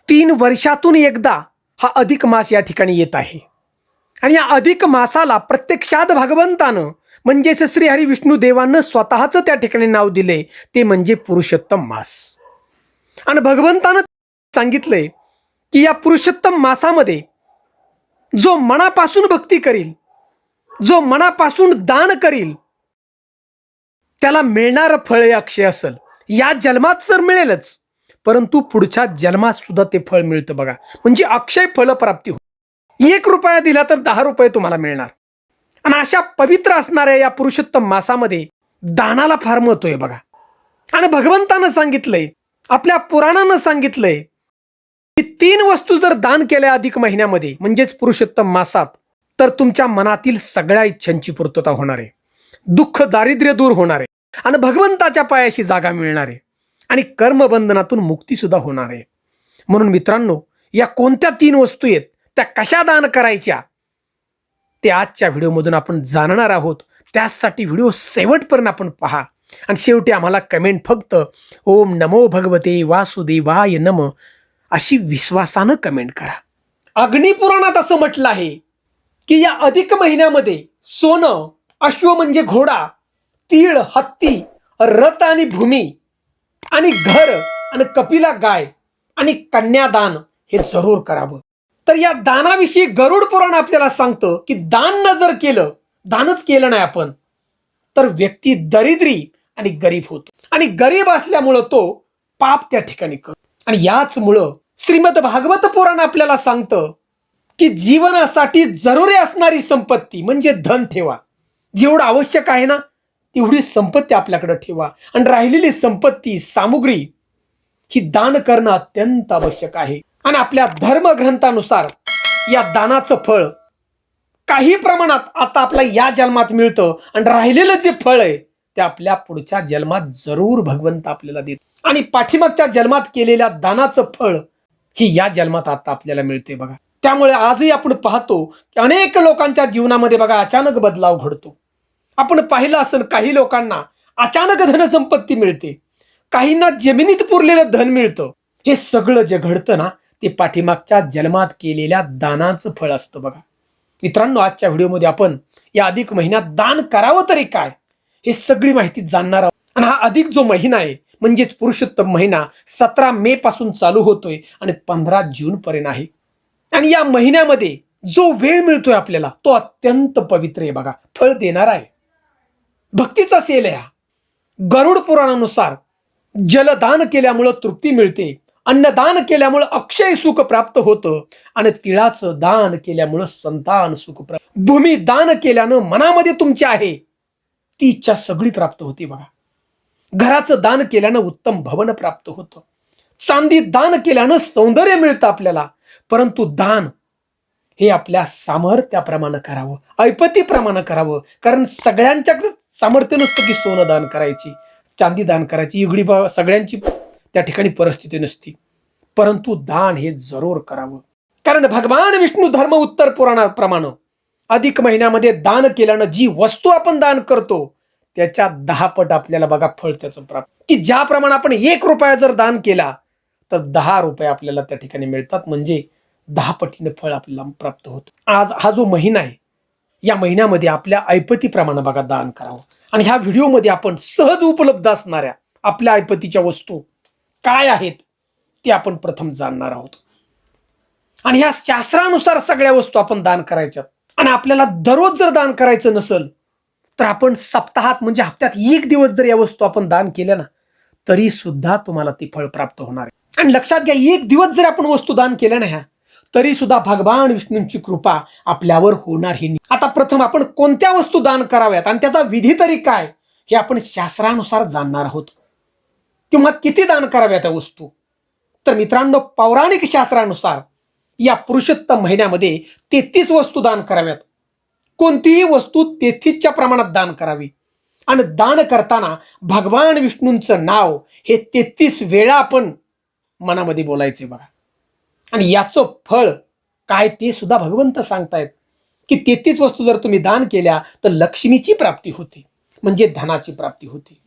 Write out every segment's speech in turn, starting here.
3 वर्षातून एकदा हा अधिक मास या ठिकाणी येत आहे आणि या अधिक मासाला प्रत्यक्षात भगवंतानं म्हणजेच श्री हरी विष्णू देवानं स्वतःचं त्या ठिकाणी नाव दिले, ते म्हणजे पुरुषोत्तम मास. आणि भगवंतानं सांगितलंय की या पुरुषोत्तम मासामध्ये जो मनापासून भक्ती करील, जो मनापासून दान करील, त्याला मिळणारं फळ हे अक्षय असेल. या जन्मात तर मिळेलच, परंतु पुढच्या जन्मात सुद्धा ते फळ मिळतं बघा. म्हणजे अक्षय फलप्राप्ती हो. 1 रुपया दिला तर 10 रुपये तुम्हाला मिळणार. आणि अशा पवित्र असणाऱ्या या पुरुषोत्तम मासामध्ये दानाला फार महत्व आहे बघा. आणि भगवंतानं सांगितलंय, आपल्या पुराणानं सांगितलंय की 3 वस्तू जर दान केल्या अधिक महिन्यामध्ये म्हणजेच पुरुषोत्तम मासात, तर तुमच्या मनातील सगळ्या इच्छांची पूर्तता होणार आहे, दुःख दारिद्र्य दूर होणार आहे आणि भगवंताच्या पायाशी जागा मिळणार आहे आणि कर्मबंधनातून मुक्ती सुद्धा होणार आहे. म्हणून मित्रांनो, या कोणत्या 3 वस्तू आहेत, त्या कशा दान करायच्या, ते आजच्या व्हिडिओमधून आपण जाणणार आहोत. त्यासाठी व्हिडिओ शेवटपर्यंत आपण पहा आणि शेवटी आम्हाला कमेंट फक्त ओम नमो भगवते वासुदेवाय नम अशी विश्वासानं कमेंट करा. अग्निपुराणात असं म्हटलं आहे की या अधिक महिन्यामध्ये सोनं, अश्व म्हणजे घोडा, तीळ, हत्ती, रथ आणि भूमी आणि घर आणि कपिला गाय आणि कन्यादान हे जरूर करावं. तर या दानाविषयी गरुड पुराण आपल्याला सांगतं की दान न जर केलं, दानच केलं नाही आपण, तर व्यक्ती दरिद्री आणि गरीब होतो आणि गरीब असल्यामुळं तो पाप त्या ठिकाणी करतो. आणि याचमुळं श्रीमद भागवत पुराण आपल्याला सांगतं की जीवनासाठी जरुरी असणारी संपत्ती म्हणजे धन ठेवा. जेवढं आवश्यक आहे ना तेवढी संपत्ती आपल्याकडे ठेवा आणि राहिलेली संपत्ती, सामुग्री ही दान करणं अत्यंत आवश्यक आहे. आणि आपल्या धर्मग्रंथानुसार या दानाचं फळ काही प्रमाणात आता आपला या जन्मात मिळतं आणि राहिलेलं जे फळ आहे ते आपल्या पुढच्या जन्मात जरूर भगवंत आपल्याला देत. आणि पाठीमागच्या जन्मात केलेल्या दानाचं फळ ही या जन्मात आता आपल्याला मिळते बघा. त्यामुळे आजही आपण पाहतो की अनेक लोकांच्या जीवनामध्ये बघा अचानक बदलाव घडतो. आपण पाहिलं असेल, काही लोकांना अचानक धनसंपत्ती मिळते, काहींना जमिनीत पुरलेलं धन मिळतं. हे सगळं जे घडतं ना ते पाठीमागच्या जन्मात केलेल्या दानाचं फळ असतं बघा. मित्रांनो, आजच्या व्हिडिओमध्ये आपण या अधिक महिन्यात दान करावं तरी काय हे सगळी माहिती जाणणार आहोत. आणि हा अधिक जो महिना आहे म्हणजेच पुरुषोत्तम महिना 17 मे पासून चालू होतोय आणि 15 जून पर्यंत आहे. आणि या महिन्यामध्ये जो वेळ मिळतोय आपल्याला तो अत्यंत पवित्र आहे बघा, फळ देणारा आहे, भक्तीचा सेल आहे. गरुड पुराणानुसार जलदान केल्यामुळं तृप्ती मिळते, अन्नदान केल्यामुळं अक्षय सुख प्राप्त होतं आणि तिळाचं दान केल्यामुळं संतान सुख प्राप्त, भूमी दान केल्यानं मनामध्ये तुमची आहे ती इच्छा सगळी प्राप्त होती बघा. घराचं दान केल्यानं उत्तम भवन प्राप्त होतं, चांदी दान केल्यानं सौंदर्य मिळतं आपल्याला. परंतु दान हे आपल्या सामर्थ्याप्रमाणे करावं, ऐपतीप्रमाणे करावं. कारण सगळ्यांच्याकडे सामर्थ्य नसतं की सोनं दान करायची, चांदी दान करायची, इगडी सगळ्यांची त्या ठिकाणी परिस्थिती नसती. परंतु दान हे जरूर करावं. कारण भगवान विष्णू धर्म उत्तर पुराणाप्रमाणे अधिक महिन्यामध्ये दान केल्यानं जी वस्तू आपण दान करतो त्याच्या 10 पट आपल्याला बघा फळ त्याचं प्राप्त. की ज्याप्रमाणे आपण 1 रुपया जर दान केला तर 10 रुपये आपल्याला त्या ठिकाणी मिळतात, म्हणजे 10 पटीने फळ आपल्याला प्राप्त होतं. आज हा जो महिना आहे या महिन्यामध्ये आपल्या ऐपतीप्रमाणे बघा दान करावं. आणि ह्या व्हिडिओमध्ये आपण सहज उपलब्ध असणाऱ्या आपल्या ऐपतीच्या वस्तू काय आहेत ते आपण प्रथम जाणणार आहोत. आणि ह्या शास्त्रानुसार सगळ्या वस्तू आपण दान करायच्या. आणि आपल्याला दररोज जर दान करायचं नसेल तर आपण सप्ताहात म्हणजे हप्त्यात 1 दिवस जर या वस्तू आपण दान केल्या ना तरी सुद्धा तुम्हाला ती फळ प्राप्त होणार आहे. आणि लक्षात घ्या, 1 दिवस जर आपण वस्तू दान केल्या ना ह्या तरी सुद्धा भगवान विष्णूंची कृपा आपल्यावर होणार ही. आता प्रथम आपण कोणत्या वस्तू दान कराव्यात आणि त्याचा विधी तरी काय हे आपण शास्त्रानुसार जाणणार आहोत. किंवा किती दान कराव्या त्या वस्तू. तर मित्रांनो, पौराणिक शास्त्रानुसार या पुरुषोत्तम महिन्यामध्ये 33 वस्तू दान कराव्यात. कोणतीही वस्तू 33च्या प्रमाणात दान करावी. आणि दान करताना भगवान विष्णूंचं नाव हे 33 वेळा आपण मनामध्ये बोलायचे बघा. आणि याचं फळ काय ते सुद्धा भगवंत सांगतायत की 33 वस्तू जर तुम्ही दान केल्या तर लक्ष्मीची प्राप्ती होते, म्हणजे धनाची प्राप्ती होते,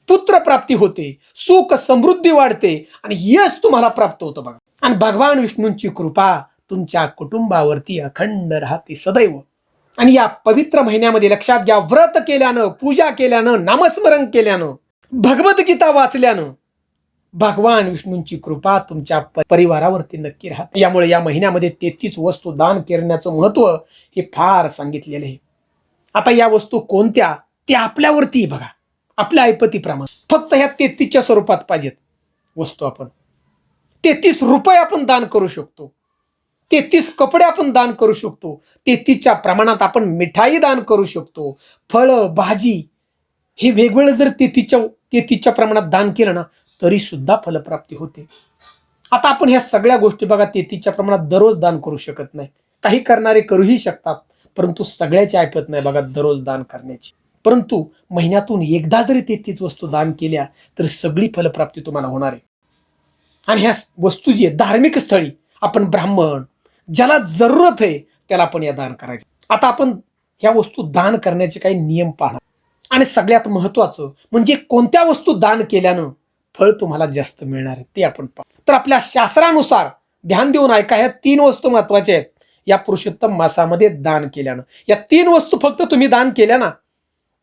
पुत्र प्राप्ती होते, सुख समृद्धी वाढते आणि यश तुम्हाला प्राप्त होतं बघा. आणि भगवान विष्णूंची कृपा तुमच्या कुटुंबावरती अखंड राहते सदैव. आणि या पवित्र महिन्यामध्ये लक्षात घ्या, व्रत केल्यानं, पूजा केल्यानं, नामस्मरण केल्यानं, भगवद्गीता वाचल्यानं भगवान विष्णूंची कृपा तुमच्या परिवारावरती नक्की राहते. यामुळे या महिन्यामध्ये 33 वस्तू दान करण्याचं महत्व हे फार सांगितलेलं आहे. आता या वस्तू कोणत्या ते आपल्यावरती बघा, आपल्या ऐपतीप्रमाणे. फक्त ह्या 33च्या स्वरूपात पाहिजेत वस्तू. आपण 33 रुपये आपण दान करू शकतो, 33 कपडे आपण दान करू शकतो, 33च्या प्रमाणात आपण मिठाई दान करू शकतो, फळं भाजी हे वेगवेगळं जर 33च्या प्रमाणात दान केलं ना तरी सुद्धा फलप्राप्ती होते. आता आपण ह्या सगळ्या गोष्टी बघा 33च्या प्रमाणात दररोज दान करू शकत नाही. काही करणारे करूही शकतात, परंतु सगळ्याची ऐपत नाही बघा दररोज दान करण्याची. परंतु महिन्यातून एकदा जरी 33 वस्तू दान केल्या तर सगळी फलप्राप्ती तुम्हाला होणार आहे. आणि ह्या वस्तू जी आहे धार्मिक स्थळी आपण ब्राह्मण ज्याला जरूरत आहे त्याला आपण या दान करायचं. आता आपण ह्या वस्तू दान करण्याचे काही नियम पाहणार. आणि सगळ्यात महत्वाचं म्हणजे कोणत्या वस्तू दान केल्यानं फळ तुम्हाला जास्त मिळणार आहे ते आपण पाहू. तर आपल्या शास्त्रानुसार ध्यान देऊन ऐका, ह्या 3 वस्तू महत्वाच्या आहेत या पुरुषोत्तम मासामध्ये दान केल्यानं. या 3 वस्तू फक्त तुम्ही दान केल्या ना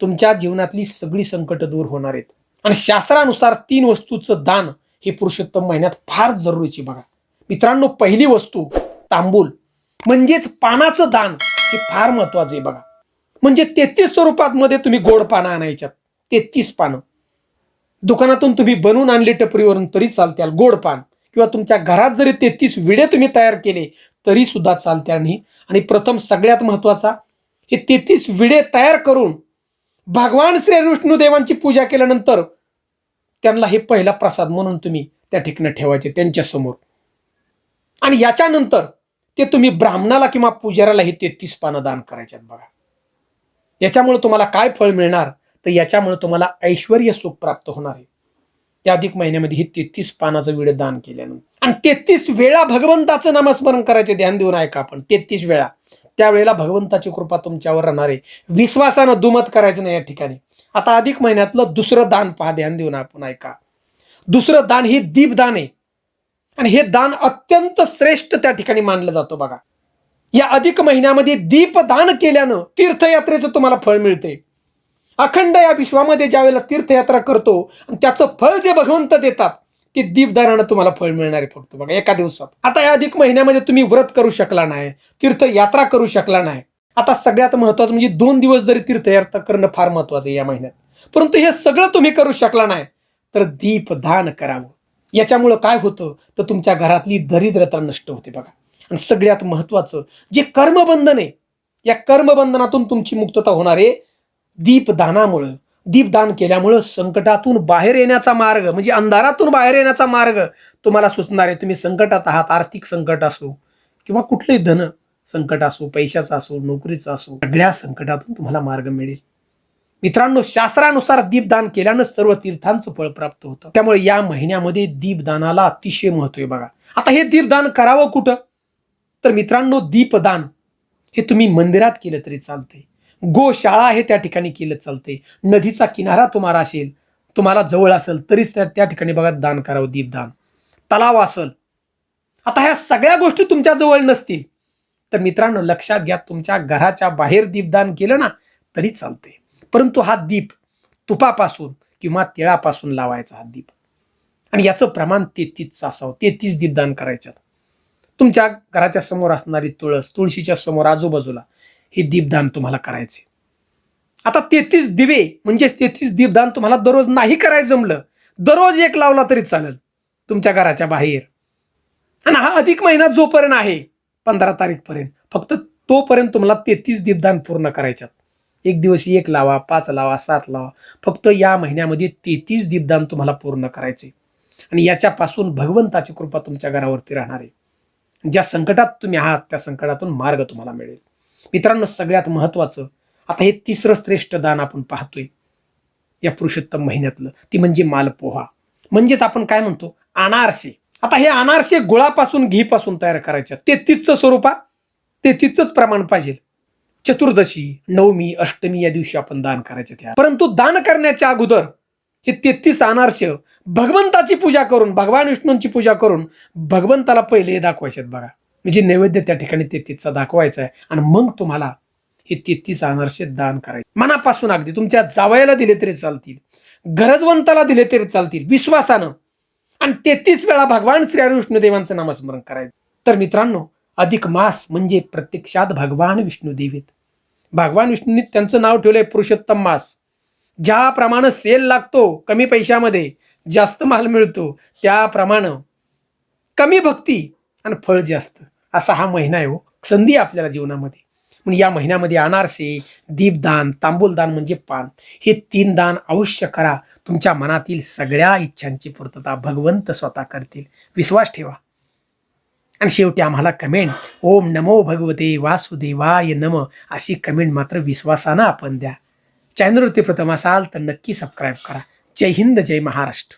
तुमच्या जीवनातली सगळी संकट दूर होणार आहेत. आणि शास्त्रानुसार 3 वस्तूचं दान हे पुरुषोत्तम महिन्यात फार जरुरीची बघा मित्रांनो. पहिली वस्तू तांबूल म्हणजेच पानाचं दान हे फार महत्वाचं आहे बघा. म्हणजे 33 स्वरूपात मध्ये तुम्ही गोड पानं आणायच्यात, 33 पानं दुकानातून तुम्ही बनवून आणले टपरीवरून तरी चालत्याल गोड पान, किंवा तुमच्या घरात जरी 33 विडे तुम्ही तयार केले तरी सुद्धा चालत्या. आणि प्रथम सगळ्यात महत्वाचा हे 33 विडे तयार करून भगवान श्री विष्णुदेवांची पूजा केल्यानंतर त्यांना हे पहिला प्रसाद म्हणून तुम्ही त्या ठिकाणी ठेवायचे त्यांच्या समोर. आणि याच्यानंतर ते तुम्ही ब्राह्मणाला किंवा पुजाऱ्याला हे 33 पानं दान करायच्यात बघा. याच्यामुळे तुम्हाला काय फळ मिळणार तर याच्यामुळे तुम्हाला ऐश्वर्य सुख प्राप्त होणार आहे. या अधिक महिन्यामध्ये हे 33 पानाचं विडे दान केल्यानंतर. आणि 33 वेळा भगवंताचं नामस्मरण करायचे. ध्यान देऊन ऐका आपण 33 वेळा. त्यावेळेला भगवंताची कृपा तुमच्यावर राहणार आहे. विश्वासानं दुमत करायचं नाही या ठिकाणी. आता अधिक महिन्यातलं दुसरं दान पहा, ध्यान देऊन आपण ऐका. दुसरं दान हे दीपदान आहे. आणि हे दान अत्यंत श्रेष्ठ त्या ठिकाणी मानलं जातं बघा. या अधिक महिन्यामध्ये दीपदान केल्यानं तीर्थयात्रेचं तुम्हाला फळ मिळते. अखंड या विश्वामध्ये ज्यावेळेला तीर्थयात्रा करतो आणि त्याचं फळ जे भगवंत देतात ते दीपदानानं तुम्हाला फळ मिळणार आहे फक्त बघा एका दिवसात. आता या अधिक महिन्यामध्ये तुम्ही व्रत करू शकला नाही, तीर्थयात्रा करू शकला नाही. आता सगळ्यात महत्वाचं म्हणजे 2 दिवस जरी तीर्थयात्रा करणं फार महत्वाचं आहे या महिन्यात. परंतु हे सगळं तुम्ही करू शकला नाही तर दीपदान करावं. याच्यामुळं काय होतं तर तुमच्या घरातली दरिद्रता नष्ट होते बघा. आणि सगळ्यात महत्वाचं जे कर्मबंधन आहे या कर्मबंधनातून तुमची मुक्तता होणार आहे दीपदानामुळं. दीपदान केल्यामुळं संकटातून बाहेर येण्याचा मार्ग म्हणजे अंधारातून बाहेर येण्याचा मार्ग तुम्हाला सुचणार आहे. तुम्ही संकटात आहात, आर्थिक संकट असो किंवा कुठलंही धन संकट असो, पैशाचा असो, नोकरीचा असो, सगळ्या संकटातून तुम्हाला मार्ग मिळेल. मित्रांनो शास्त्रानुसार दीपदान केल्यानं सर्व तीर्थांचं फळ प्राप्त होतं. त्यामुळे या महिन्यामध्ये दीपदानाला अतिशय महत्व आहे बघा. आता हे दीपदान करावं कुठं तर मित्रांनो दीपदान हे तुम्ही मंदिरात केलं तरी चालतंय, गोशाळा आहे त्या ठिकाणी केलं चालतंय, नदीचा किनारा तुम्हाला असेल, तुम्हाला जवळ असेल तरीच त्या ठिकाणी बघा दान करावं दीपदान. तलाव असेल. आता ह्या सगळ्या गोष्टी तुमच्या जवळ नसतील तर मित्रांनो लक्षात घ्या तुमच्या घराच्या बाहेर दीपदान केलं ना तरी चालतंय. परंतु हा दीप तुपापासून किंवा तिळापासून लावायचा हा दीप. आणि याचं प्रमाण 33 असावं. 33 दीपदान करायच्यात. तुमच्या घराच्या समोर असणारी तुळस, तुळशीच्या समोर आजूबाजूला हे दीपदान तुम्हाला करायचे. आता 33 दिवे म्हणजे 33 दीपदान तुम्हाला दररोज नाही करायचं जमलं, दररोज एक लावला तरी चालेल तुमच्या घराच्या बाहेर. आणि हा अधिक महिना जोपर्यंत आहे 15 तारीखपर्यंत फक्त तोपर्यंत तुम्हाला 33 दीपदान पूर्ण करायच्यात. एक दिवस 1 लावा, 5 लावा, 7 लावा. फक्त या महिन्यामध्ये 33 दीपदान तुम्हाला पूर्ण करायचे. आणि याच्यापासून भगवंताची कृपा तुमच्या घरावरती राहणार आहे. ज्या संकटात तुम्ही आहात त्या संकटातून मार्ग तुम्हाला मिळेल. मित्रांनो सगळ्यात महत्वाचं आता हे तिसरं श्रेष्ठ दान आपण पाहतोय या पुरुषोत्तम महिन्यातलं, ती म्हणजे मालपोहा म्हणजेच आपण काय म्हणतो अनारसे. आता हे अनारसे गुळापासून घीपासून तयार करायचे. 33चं स्वरूपात 33च प्रमाण पाहिजे. चतुर्दशी, नवमी, अष्टमी या दिवशी आपण दान करायचे. परंतु दान करण्याच्या अगोदर हे 33 अनारसे भगवंताची पूजा करून, भगवान विष्णूंची पूजा करून भगवंताला पहिले दाखवायचे बघा. म्हणजे नैवेद्य त्या ठिकाणी 33चा दाखवायचा आहे आणि मग तुम्हाला हे 33 अनारसे दान करायचे मनापासून. अगदी तुमच्या जावयाला दिले तरी चालतील, गरजवंताला दिले तरी चालतील, विश्वासानं. आणि 33 वेळा भगवान श्री हरी विष्णुदेवांचं नामस्मरण करायचं. तर मित्रांनो, अधिक मास म्हणजे प्रत्यक्षात भगवान विष्णुदेव. भगवान विष्णूंनी त्यांचं नाव ठेवलंय पुरुषोत्तम मास. ज्याप्रमाणे सेल लागतो कमी पैशामध्ये जास्त माल मिळतो, त्याप्रमाणे कमी भक्ती आणि फळ जास्त असा हा महिना आहे हो. संधी आपल्याला जीवनामध्ये. म्हणून या महिन्यामध्ये अनारसे, दीपदान, तांबूलदान म्हणजे पान, हे 3 दान अवश्य करा. तुमच्या मनातील सगळ्या इच्छांची पूर्तता भगवंत स्वतः करतील, विश्वास ठेवा. आणि शेवटी आम्हाला कमेंट ओम नमो भगवते वासुदेवाय नम अशी कमेंट मात्र विश्वासानं आपण द्या. चॅनलवरती प्रथम असाल तर नक्की सबस्क्राईब करा. जय हिंद, जय महाराष्ट्र.